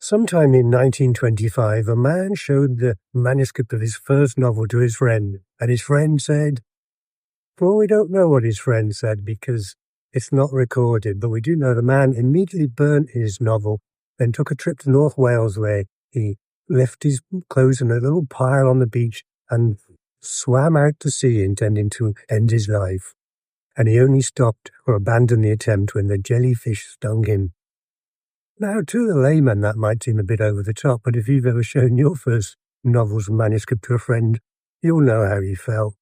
Sometime in 1925, a man showed the manuscript of his first novel to his friend, and his friend said, well, we don't know what his friend said because it's not recorded, but we do know the man immediately burnt his novel, then took a trip to North Wales where he left his clothes in a little pile on the beach and swam out to sea intending to end his life. And he only stopped or abandoned the attempt when the jellyfish stung him. Now, to the layman, that might seem a bit over the top, but if you've ever shown your first novel's manuscript to a friend, you'll know how he felt.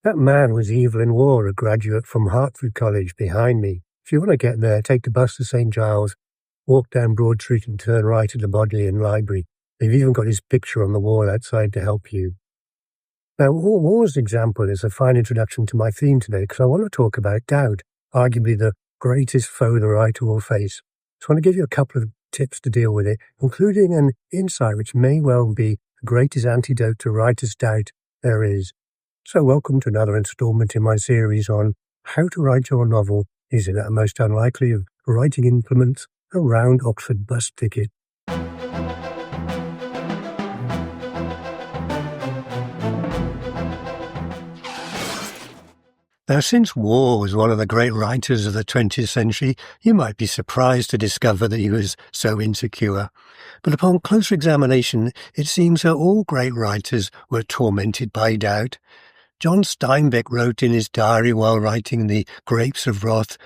That man was Evelyn Waugh, a graduate from Hertford College behind me. If you want to get there, take the bus to St. Giles, walk down Broad Street and turn right at the Bodleian Library. They've even got his picture on the wall outside to help you. Now, Waugh's example is a fine introduction to my theme today because I want to talk about doubt, arguably the greatest foe the writer will face. So I want to give you a couple of tips to deal with it, including an insight which may well be the greatest antidote to writer's doubt there is. So welcome to another installment in my series on how to write your novel using that most unlikely of writing implements, a round Oxford bus ticket. Now, since Waugh was one of the great writers of the 20th century, you might be surprised to discover that he was so insecure. But upon closer examination, it seems that all great writers were tormented by doubt. John Steinbeck wrote in his diary while writing The Grapes of Wrath,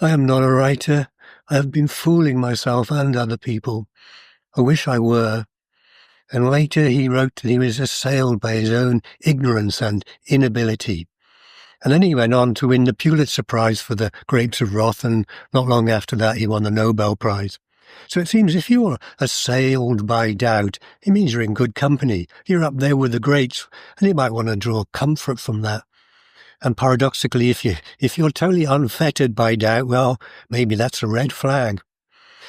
"I am not a writer. I have been fooling myself and other people. I wish I were." And later he wrote that he was assailed by his own ignorance and inability. And then he went on to win the Pulitzer Prize for The Grapes of Wrath, and not long after that he won the Nobel Prize. So it seems if you're assailed by doubt, it means you're in good company. You're up there with the greats, and you might want to draw comfort from that. And paradoxically, if you're totally unfettered by doubt, well, maybe that's a red flag.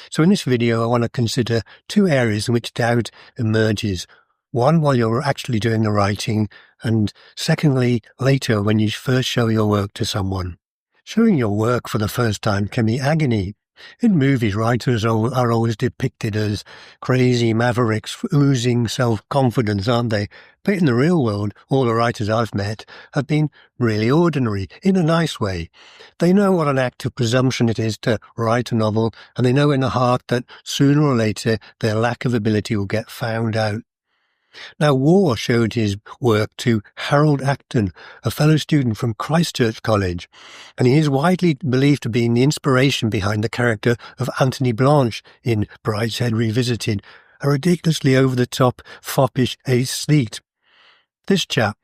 So in this video, I want to consider two areas in which doubt emerges. One, while you're actually doing the writing, and secondly, later when you first show your work to someone. Showing your work for the first time can be agony. In movies, writers are always depicted as crazy mavericks oozing self-confidence, aren't they? But in the real world, all the writers I've met have been really ordinary, in a nice way. They know what an act of presumption it is to write a novel, and they know in the heart that sooner or later their lack of ability will get found out. Now, Waugh showed his work to Harold Acton, a fellow student from Christchurch College, and he is widely believed to be the inspiration behind the character of Anthony Blanche in Brideshead Revisited, a ridiculously over-the-top, foppish aesthete. This chap.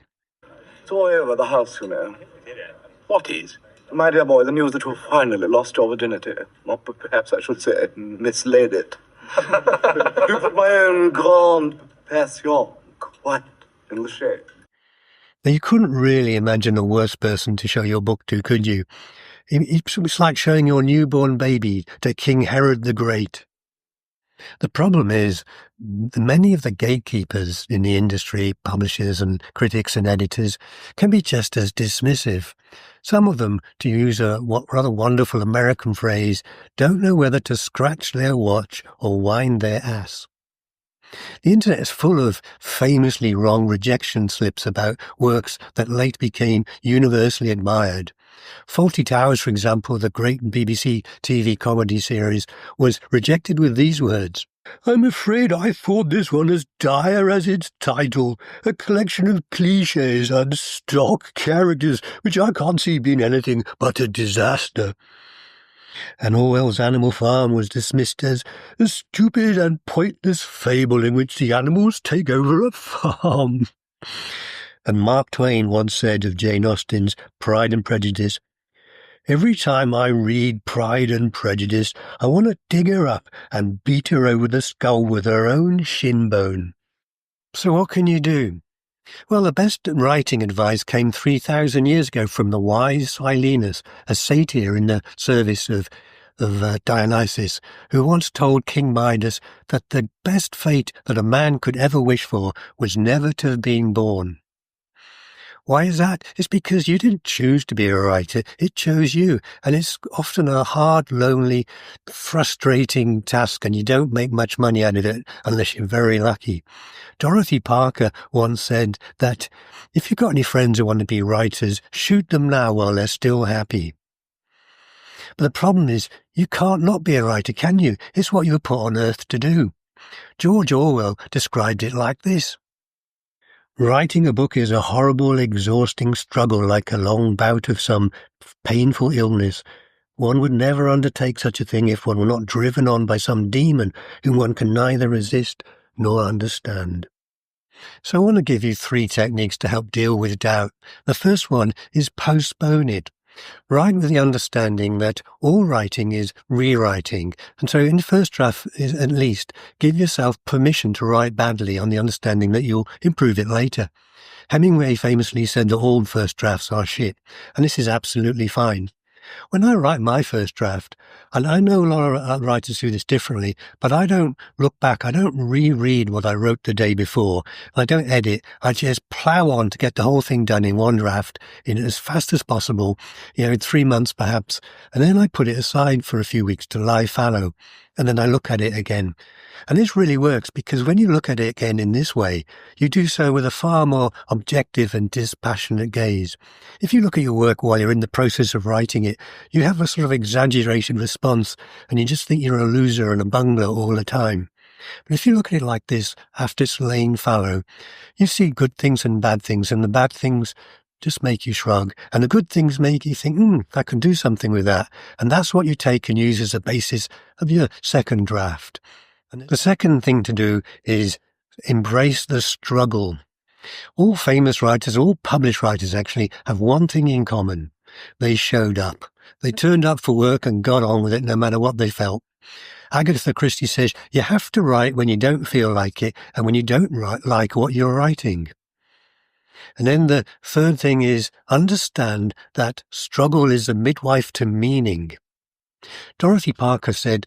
It's all over the house, you know. What is? My dear boy, the news that you finally lost your virginity. Or perhaps I should say, mislaid it. You put my own grande passion quite in the shade. Now, you couldn't really imagine a worse person to show your book to, could you? It's like showing your newborn baby to King Herod the Great. The problem is, many of the gatekeepers in the industry, publishers and critics and editors, can be just as dismissive. Some of them, to use a rather wonderful American phrase, don't know whether to scratch their watch or wind their ass. The internet is full of famously wrong rejection slips about works that late became universally admired. Fawlty Towers, for example, the great BBC TV comedy series, was rejected with these words: "I'm afraid I thought this one as dire as its title, a collection of cliches and stock characters, which I can't see being anything but a disaster." And Orwell's Animal Farm was dismissed as a stupid and pointless fable in which the animals take over a farm. And Mark Twain once said of Jane Austen's Pride and Prejudice, "Every time I read Pride and Prejudice, I want to dig her up and beat her over the skull with her own shin bone." So what can you do? Well, the best writing advice came 3,000 years ago from the wise Silenus, a satyr in the service of Dionysus, who once told King Midas that the best fate that a man could ever wish for was never to have been born. Why is that? It's because you didn't choose to be a writer. It chose you. And it's often a hard, lonely, frustrating task, and you don't make much money out of it unless you're very lucky. Dorothy Parker once said that if you've got any friends who want to be writers, shoot them now while they're still happy. But the problem is, you can't not be a writer, can you? It's what you were put on earth to do. George Orwell described it like this. Writing a book is a horrible, exhausting struggle like a long bout of some painful illness. One would never undertake such a thing if one were not driven on by some demon whom one can neither resist nor understand. So I want to give you 3 techniques to help deal with doubt. The first one is postpone it. Write with the understanding that all writing is rewriting, and so in the first draft, at least, give yourself permission to write badly on the understanding that you'll improve it later. Hemingway famously said that all first drafts are shit, and this is absolutely fine. When I write my first draft, and I know a lot of writers do this differently, but I don't look back, I don't reread what I wrote the day before, I don't edit, I just plough on to get the whole thing done in one draft, in as fast as possible, in 3 months perhaps, and then I put it aside for a few weeks to lie fallow, and then I look at it again. And this really works because when you look at it again in this way, you do so with a far more objective and dispassionate gaze. If you look at your work while you're in the process of writing it, you have a sort of exaggerated response and you just think you're a loser and a bungler all the time. But if you look at it like this, after it's lain fallow, you see good things and bad things, and the bad things just make you shrug, and the good things make you think, I can do something with that. And that's what you take and use as a basis of your second draft. And the second thing to do is embrace the struggle. All famous writers, all published writers actually, have one thing in common. They showed up. They turned up for work and got on with it no matter what they felt. Agatha Christie says you have to write when you don't feel like it and when you don't like what you're writing. And then the third thing is understand that struggle is the midwife to meaning. Dorothy Parker said,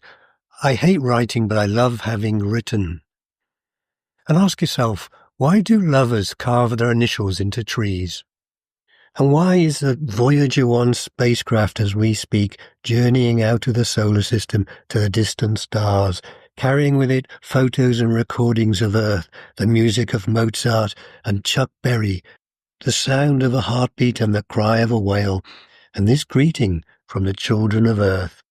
I hate writing, but I love having written. And ask yourself, why do lovers carve their initials into trees? And why is the Voyager 1 spacecraft, as we speak, journeying out of the solar system to the distant stars, carrying with it photos and recordings of Earth, the music of Mozart and Chuck Berry, the sound of a heartbeat and the cry of a whale, and this greeting from the children of Earth?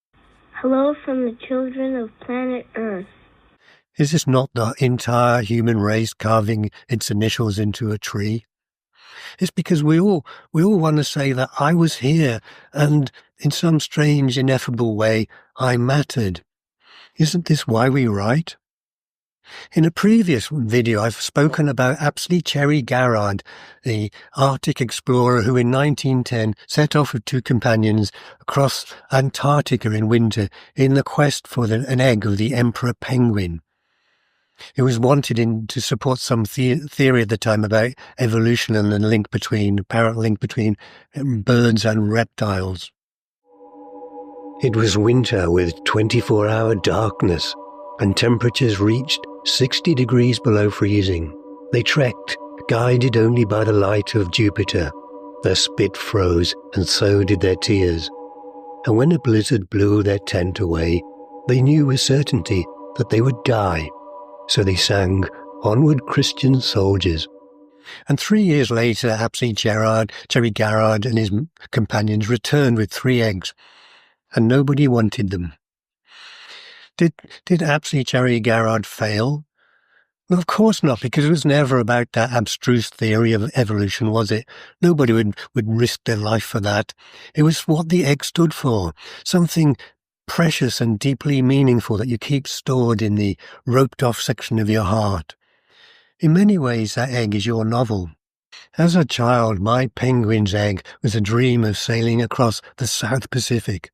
Hello from the children of planet Earth. Is this not the entire human race carving its initials into a tree? It's because we all want to say that I was here and in some strange, ineffable way, I mattered. Isn't this why we write? In a previous video, I've spoken about Apsley Cherry Garrard, the Arctic explorer who in 1910 set off with 2 companions across Antarctica in winter in the quest for an egg of the emperor penguin. It was wanted to support some theory at the time about evolution and the apparent link between birds and reptiles. It was winter with 24-hour darkness, and temperatures reached 60 degrees below freezing. They trekked, guided only by the light of Jupiter. Their spit froze, and so did their tears. And when a blizzard blew their tent away, they knew with certainty that they would die. So they sang, Onward Christian Soldiers. And 3 years later, Apsley Cherry Garrard and his companions returned with 3 eggs, and nobody wanted them. Did Apsley Cherry Garrard fail? Well, of course not, because it was never about that abstruse theory of evolution, was it? Nobody would risk their life for that. It was what the egg stood for, something precious and deeply meaningful that you keep stored in the roped-off section of your heart. In many ways, that egg is your novel. As a child, my penguin's egg was a dream of sailing across the South Pacific.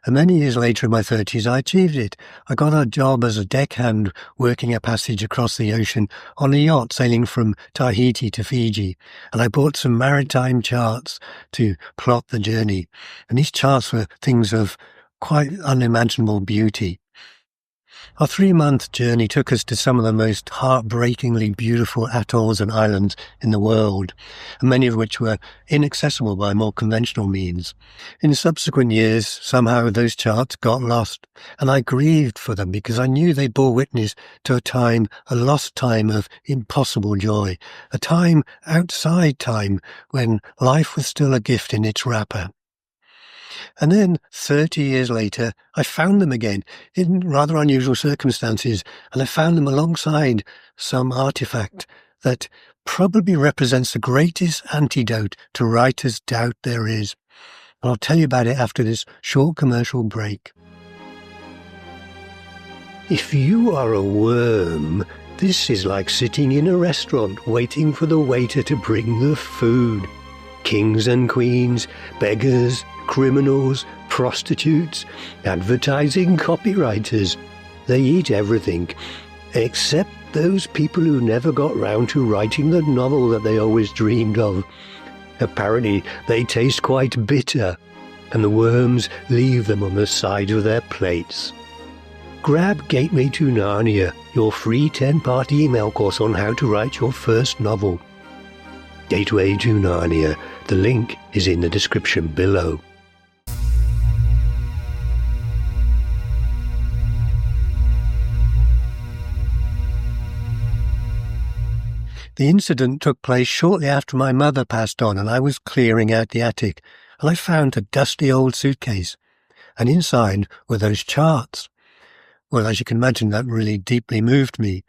And many years later in my 30s, I achieved it. I got a job as a deckhand working a passage across the ocean on a yacht sailing from Tahiti to Fiji. And I bought some maritime charts to plot the journey. And these charts were things of quite unimaginable beauty. Our 3-month journey took us to some of the most heartbreakingly beautiful atolls and islands in the world, and many of which were inaccessible by more conventional means. In subsequent years, somehow those charts got lost, and I grieved for them because I knew they bore witness to a lost time of impossible joy, a time outside time when life was still a gift in its wrapper. And then, 30 years later, I found them again in rather unusual circumstances, and I found them alongside some artifact that probably represents the greatest antidote to writer's doubt there is. And I'll tell you about it after this short commercial break. If you are a worm, this is like sitting in a restaurant waiting for the waiter to bring the food. Kings and queens, beggars, criminals, prostitutes, advertising copywriters. They eat everything, except those people who never got round to writing the novel that they always dreamed of. Apparently, they taste quite bitter, and the worms leave them on the side of their plates. Grab Gateway to Narnia, your free 10-part email course on how to write your first novel. Gateway to Narnia. The link is in the description below. The incident took place shortly after my mother passed on, and I was clearing out the attic, and I found a dusty old suitcase, and inside were those charts. Well, as you can imagine, that really deeply moved me,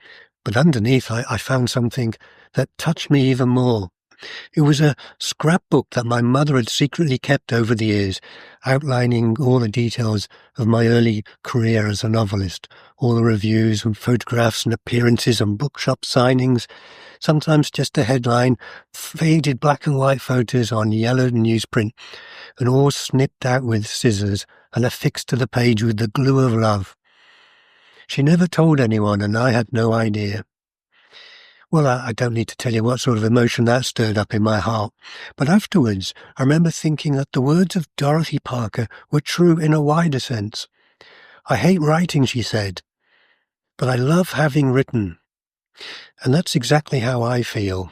but underneath I found something that touched me even more. It was a scrapbook that my mother had secretly kept over the years, outlining all the details of my early career as a novelist, all the reviews and photographs and appearances and bookshop signings, sometimes just a headline, faded black and white photos on yellowed newsprint, and all snipped out with scissors and affixed to the page with the glue of love. She never told anyone, and I had no idea. Well, I don't need to tell you what sort of emotion that stirred up in my heart, but afterwards I remember thinking that the words of Dorothy Parker were true in a wider sense. I hate writing, she said, but I love having written. And that's exactly how I feel.